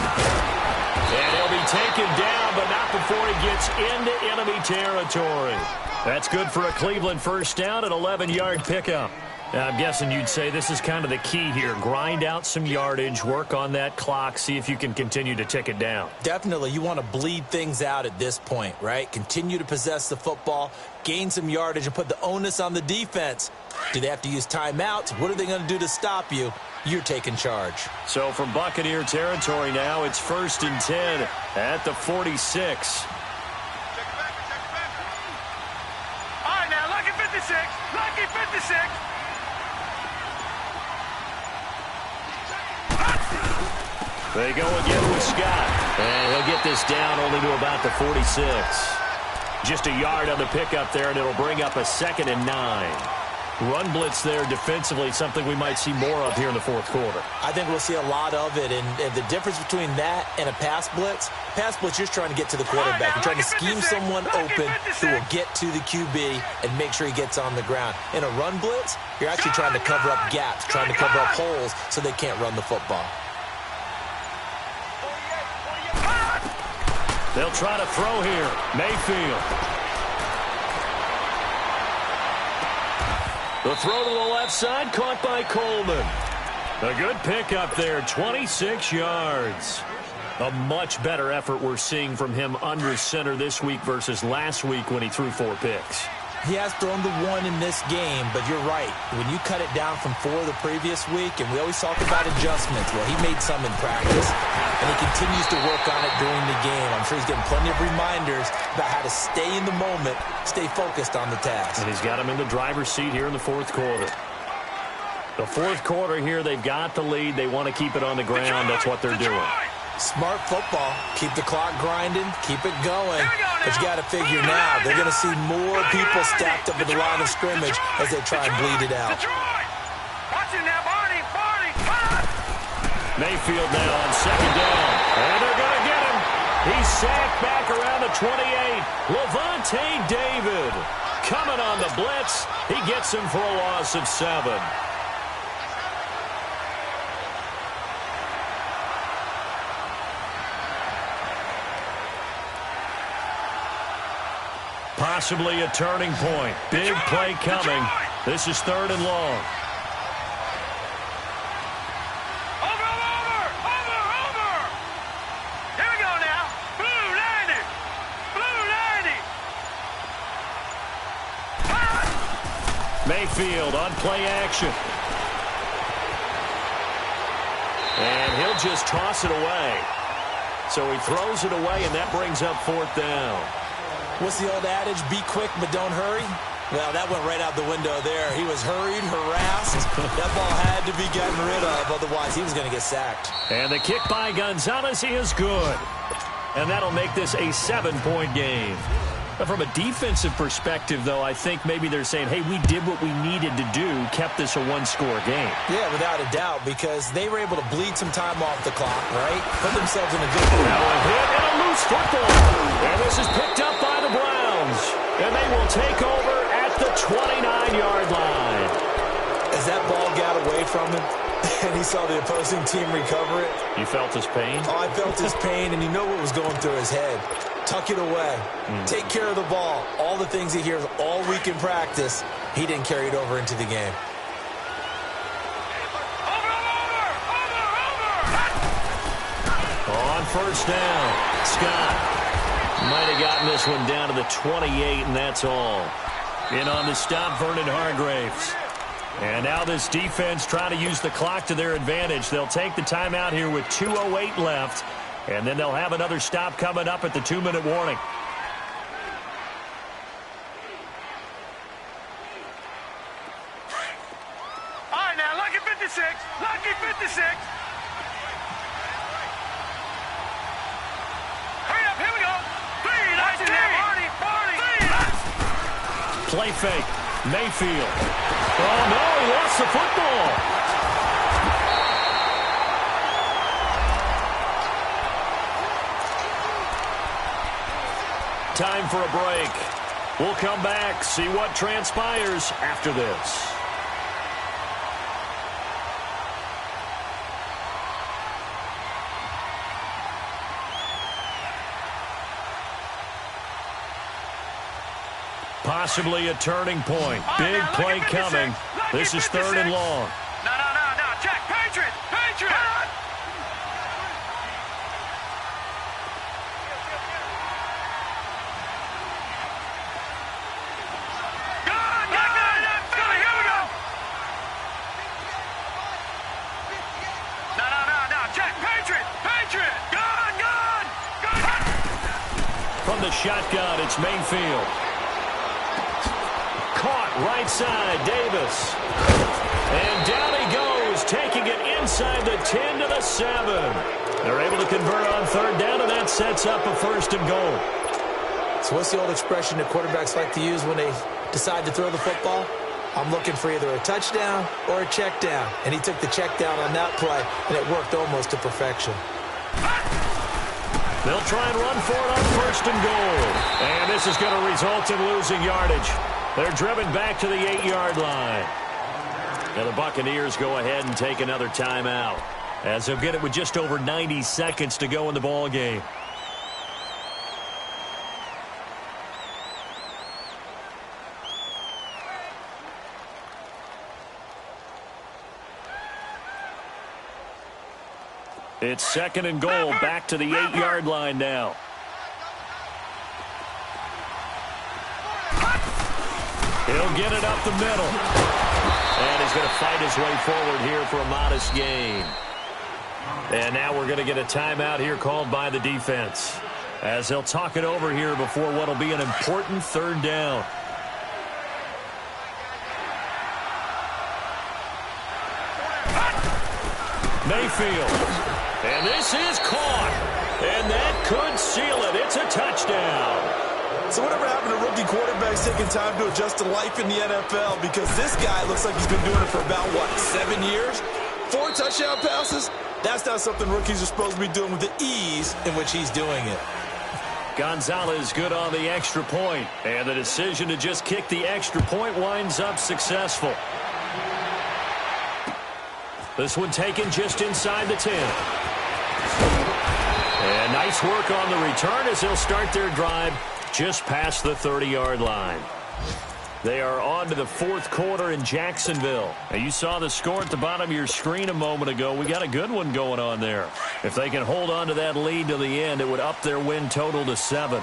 And he'll be taken down, but not before he gets into enemy territory. That's good for a Cleveland first down, an 11-yard pickup. Now, I'm guessing you'd say this is kind of the key here. Grind out some yardage, work on that clock, see if you can continue to tick it down. Definitely. You want to bleed things out at this point, right? Continue to possess the football, gain some yardage, and put the onus on the defense. Do they have to use timeouts? What are they going to do to stop you? You're taking charge. So from Buccaneer territory now, it's 1st and 10 at the 46. All right, now, lucky 56. Lucky 56. They go again with Scott. And he'll get this down only to about the 46. Just a yard on the pickup there, and it'll bring up a 2nd and 9. Run blitz there defensively, something we might see more of here in the 4th quarter. I think we'll see a lot of it, and the difference between that and a pass blitz, you're trying to get to the quarterback. You're trying to scheme someone open who will get to the QB and make sure he gets on the ground. In a run blitz, you're actually trying to cover up gaps, trying to cover up holes so they can't run the football. They'll try to throw here. Mayfield. The throw to the left side, caught by Coleman. A good pickup there, 26 yards. A much better effort we're seeing from him under center this week versus last week when he threw 4 picks. He has thrown the 1 in this game, but you're right. When you cut it down from 4 the previous week, and we always talk about adjustments, well, he made some in practice, and he continues to work on it during the game. I'm sure he's getting plenty of reminders about how to stay in the moment, stay focused on the task. And he's got him in the driver's seat here in the 4th quarter. The 4th quarter here, they've got the lead. They want to keep it on the ground. That's what they're doing. Smart football. Keep the clock grinding. Keep it going. But you got to figure now, they're going to see more people stacked up at the line of scrimmage as they try and bleed it out. Mayfield now on second down. And they're going to get him. He's sacked back around the 28. Levante David coming on the blitz. He gets him for a loss of 7. Possibly a turning point. Big play coming. This is 3rd and long. Mayfield on play action. And he'll just toss it away. So he throws it away, and that brings up 4th down. What's the old adage? Be quick, but don't hurry. Well, that went right out the window there. He was hurried, harassed. That ball had to be gotten rid of, otherwise he was going to get sacked. And the kick by Gonzalez is good. And that'll make this a 7-point game. But from a defensive perspective, though, I think maybe they're saying, hey, we did what we needed to do, kept this a 1-score game. Yeah, without a doubt, because they were able to bleed some time off the clock, right? Put themselves in a good position. Now a hit and a loose football. And this is picked up by the Browns. And they will take over at the 29-yard line. As that ball got away from him, and he saw the opposing team recover it. You felt his pain? Oh, I felt his pain, and you know what was going through his head. Tuck it away. Take care of the ball. All the things he hears all week in practice, he didn't carry it over into the game. On 1st down, Scott might have gotten this one down to the 28, and that's all. In on the stop, Vernon Hargraves. And now this defense trying to use the clock to their advantage. They'll take the timeout here with 2:08 left. And then they'll have another stop coming up at the 2-minute warning. All right, now, lucky 56. Lucky 56. Hurry up, here we go. Play fake. Mayfield. Oh, no, he lost the football. Time for a break. We'll come back, see what transpires after this. Possibly a turning point. Big play coming. This is 3rd and long. No. Check. Patriot. From the shotgun, it's Mayfield. Caught right side, Davis. And down he goes, taking it inside the 10 to the 7. They're able to convert on 3rd down, and that sets up a 1st and goal. So what's the old expression that quarterbacks like to use when they decide to throw the football? I'm looking for either a touchdown or a check down. And he took the check down on that play, and it worked almost to perfection. They'll try and run for it on 1st and goal. And this is going to result in losing yardage. They're driven back to the 8-yard line. Now the Buccaneers go ahead and take another timeout, as they'll get it with just over 90 seconds to go in the ball game. It's 2nd and goal, back to the 8-yard line now. He'll get it up the middle. And he's going to fight his way forward here for a modest gain. And now we're going to get a timeout here called by the defense, as they'll talk it over here before what will be an important 3rd down. Mayfield. And this is caught. And that could seal it. It's a touchdown. So whatever happened to rookie quarterbacks taking time to adjust to life in the NFL? Because this guy looks like he's been doing it for about, 7 years? 4 touchdown passes? That's not something rookies are supposed to be doing with the ease in which he's doing it. Gonzalez good on the extra point. And the decision to just kick the extra point winds up successful. This one taken just inside the 10. And nice work on the return as they'll start their drive just past the 30-yard line. They are on to the fourth quarter in Jacksonville. Now, you saw the score at the bottom of your screen a moment ago. We got a good one going on there. If they can hold on to that lead to the end, it would up their win total to 7.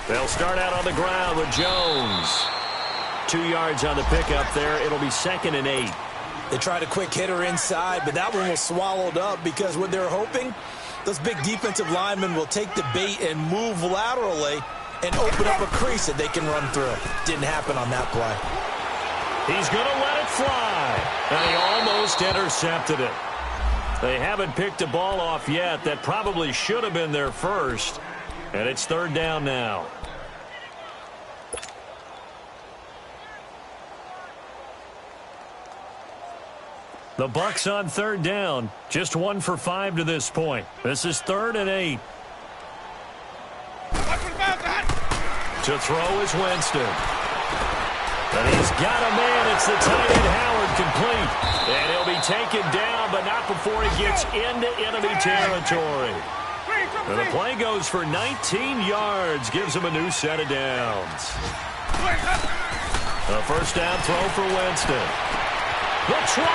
They'll start out on the ground with Jones. 2 yards on the pickup there. It'll be 2nd and 8. They tried a quick hitter inside, but that one was swallowed up because what they're hoping, those big defensive linemen will take the bait and move laterally and open up a crease that they can run through. Didn't happen on that play. He's going to let it fly, and he almost intercepted it. They haven't picked a ball off yet. That probably should have been their first, and it's 3rd down now. The Bucs on 3rd down. Just 1 for 5 to this point. This is 3rd and 8. To throw is Winston. And he's got a man. It's the tight end Howard complete. And he'll be taken down, but not before he gets into enemy territory. And the play goes for 19 yards. Gives him a new set of downs. A first down throw for Winston. The 20.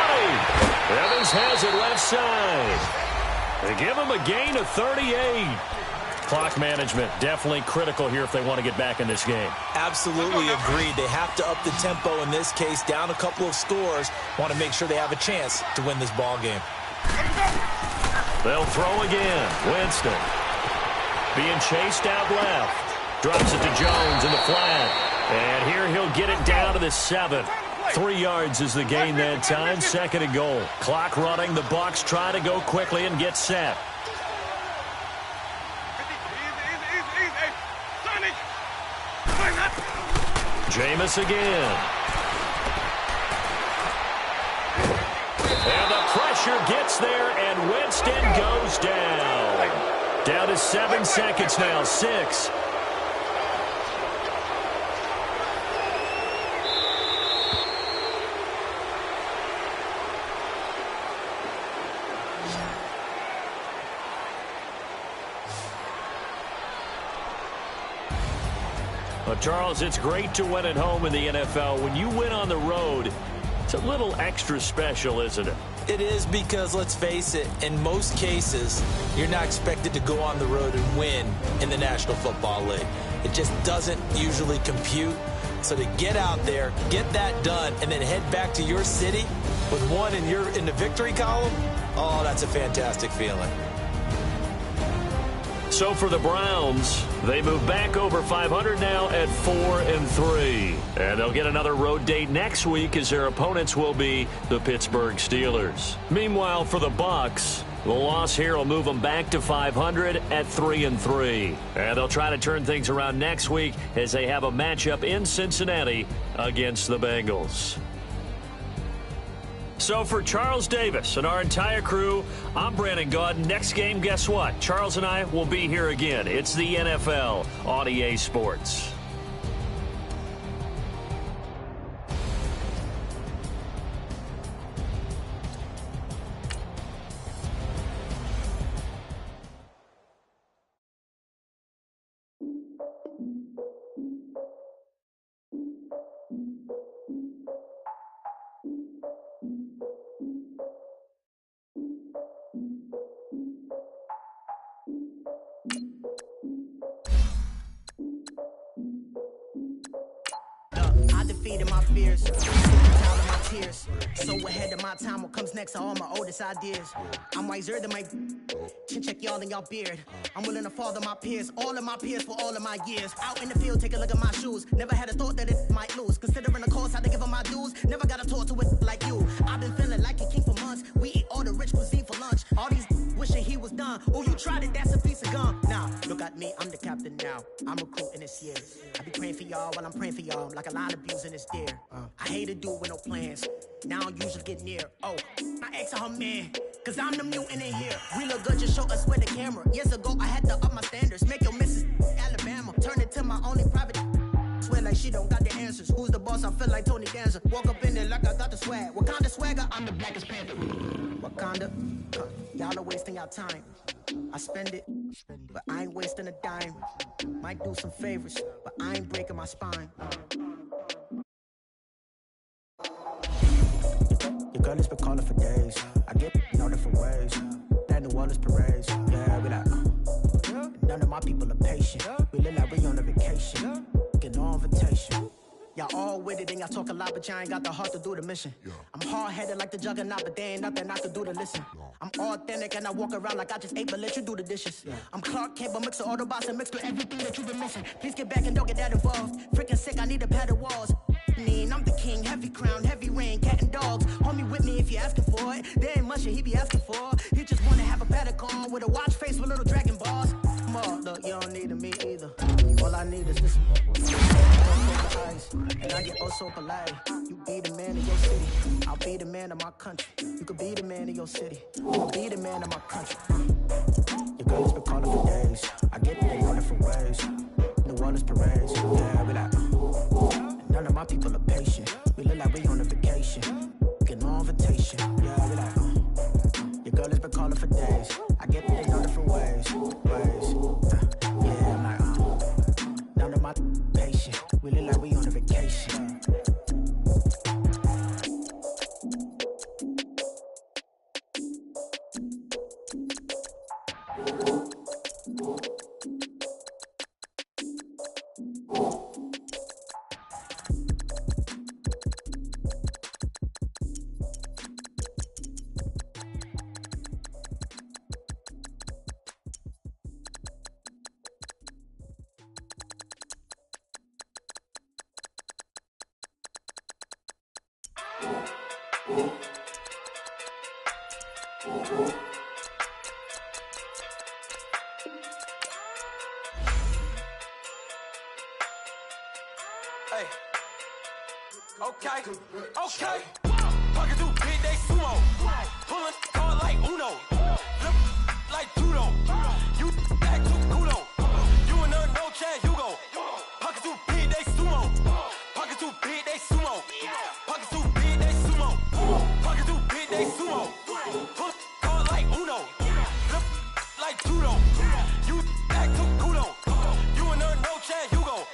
Evans has it left side. They give him a gain of 38. Clock management definitely critical here if they want to get back in this game. Absolutely agreed. They have to up the tempo in this case. Down a couple of scores. Want to make sure they have a chance to win this ball game. They'll throw again. Winston being chased out left. Drops it to Jones in the flat. And here he'll get it down to the 7. 3 yards is the gain that time. 2nd and goal. Clock running. The Bucs try to go quickly and get set. Jameis again. And the pressure gets there, and Winston goes down. Down to 7 seconds now. 6. Well, Charles, it's great to win at home in the NFL. When you win on the road, it's a little extra special, isn't it? It is because, let's face it, in most cases, you're not expected to go on the road and win in the National Football League. It just doesn't usually compute. So to get out there, get that done, and then head back to your city with one in the victory column, oh, that's a fantastic feeling. So for the Browns, they move back over 500 now at 4-3. And they'll get another road date next week as their opponents will be the Pittsburgh Steelers. Meanwhile, for the Bucs, the loss here will move them back to 500 at 3-3. And they'll try to turn things around next week as they have a matchup in Cincinnati against the Bengals. So for Charles Davis and our entire crew, I'm Brandon Gaudin. Next game, guess what? Charles and I will be here again. It's the NFL on EA Sports. So ahead of my time, what comes next are all my oldest ideas. I'm wiser than my Chin check y'all and y'all beard. I'm willing to father my peers, all of my peers for all of my years. Out in the field, take a look at my shoes. Never had a thought that it might lose. Considering the cost, how to give them my dues. Never got a talk to it like you. I've been feeling like a king for months. We eat all the rich cuisine for lunch. All these wishing he was done. Oh, you tried it, that's a piece of gum. Now, look at me, I'm the captain now. I'm recruiting this year. I be praying for y'all while I'm praying for y'all. I'm like a line abusing this deer. I hate a dude with no plans. Now I don't usually get near. Oh, I ask her man, cause I'm the mutant in here. We look good, just show us where the camera. Years ago, I had to up my standards. Make your Mrs. Alabama. Turn it to my only private. Swear like she don't got the answers. Who's the boss? I feel like Tony Danza. Walk up in there like I got the swag. Wakanda swagger, I'm the blackest panther. Wakanda, y'all are wasting your time. I spend it, but I ain't wasting a dime. Might do some favors, but I ain't breaking my spine. Your girl has been calling for days. I get no different ways. That New Orleans parades. Yeah, we like, none of my people are patient. We look like we on a vacation. Get no invitation. Y'all all with it and y'all talk a lot, but y'all ain't got the heart to do the mission. I'm hard-headed like the juggernaut, but there ain't nothing I can do to listen. I'm authentic and I walk around like I just ate, but let you do the dishes. I'm Clark Kent, but mix the Autobots and mix with everything that you've been missing. Please get back and don't get that involved. Freaking sick, I need a padded walls. I'm the king, heavy crown, heavy rain, cat and dogs. Homie with me if you're asking for it. There ain't much that he be asking for. He just wanna have a paddock on with a watch face with little dragon balls. Look, you don't need me either. All I need is this. And I get oh so polite. You be the man of your city. I'll be the man of my country. You could be the man of your city. I'll be the man of my country. Your girl has been calling for days. I get it in all different ways. New Orleans parades. Yeah, we like. None of my people are patient. We look like we on a vacation. Get no invitation. Yeah, we like. Your girl has been calling for days. I get it in all different ways. Yeah, I'm like. None of my patient. We look like we on a vacation. Hey. Okay. Pocket through big, they sumo. Pulling card like Uno. Flip like judo. You back to kudo. You and her no Chad Hugo. Pocket through big, they sumo. Pocket through big, they sumo. Pocket through big, they sumo. Pocket through big, they sumo. Pull card like Uno. Flip like judo. You back to kudo. You and her no Chad Hugo.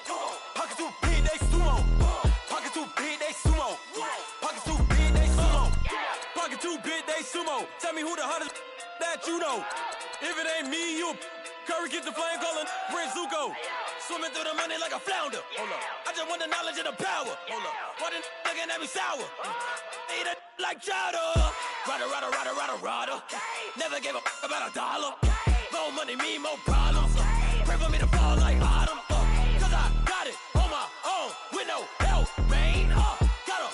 Pocket through big, they sumo. Pocket too big, they sumo. Pocket too big, they sumo. Pocket too big, they sumo. Tell me who the hottest that you know. If it ain't me, you Curry get the flame calling Prince Zuko. Swimming through the money like a flounder. Hold up. I just want the knowledge and the power. Hold up. Why the looking at me sour? Eat it like chowder. Rada. Never gave a about a dollar. More money mean more problems. Pray for me to fall like autumn. Cause I got it on my own with no help, man. Gotta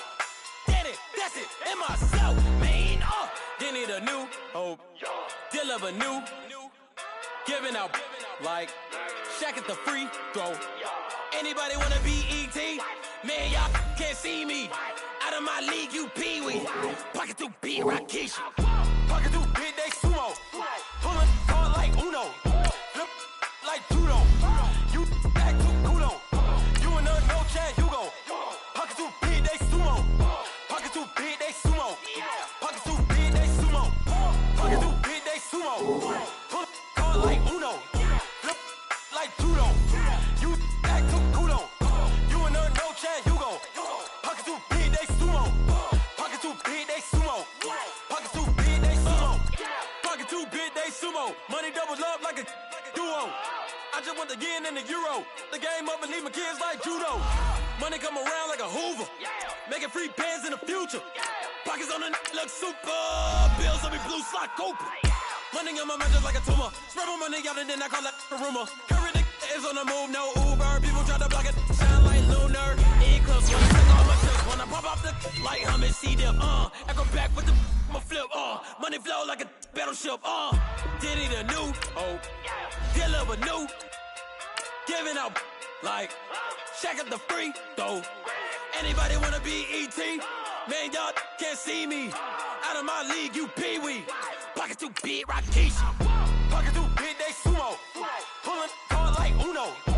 get it, that's it, in myself, man. They need a new hope, deliver new, giving out like Shaq at the free throw. Anybody wanna be E.T.? Man, y'all can't see me. Out of my league, you pee-wee. Pocket too big, Rakishi. Pocket too big, they sumo. Pulling hard like Uno. Flip like judo. You back to kudo. You and her no Chad Hugo. Pocket too big, they sumo. Pocket too big, they sumo. Pocket too big, they sumo. Pocket too big, they sumo. Pull hard like Uno. Flip like judo. You back to kudo. You and her no Chad Hugo. Pocket too big, they sumo. Pocket too big, they sumo. Pocket too big, they sumo. Pocket too big, they sumo. Money doubles up like a duo. I just want the yen and the euro. The game up and leave my kids like judo. Money come around like a Hoover. Making free bands in the future. Pockets on the look super. Bills on me blue slot Cooper. Money on my mind just like a tumor. Spread my money out and then I call it a rumor. Curry the is on the move, no Uber. People try to block it, shine like lunar. Eclipse when I take all my chips. When I pop off the like hummus, see them, I go back with the I'ma flip, money flow like a battleship, Diddy the new, deliver new. Giving out like Shaq at the free throw. Anybody wanna be ET? Man, y'all can't see me. Out of my league, you pee-wee. Pocket too big, Rakishi. Pocket too big, they sumo. Pulling hard like Uno.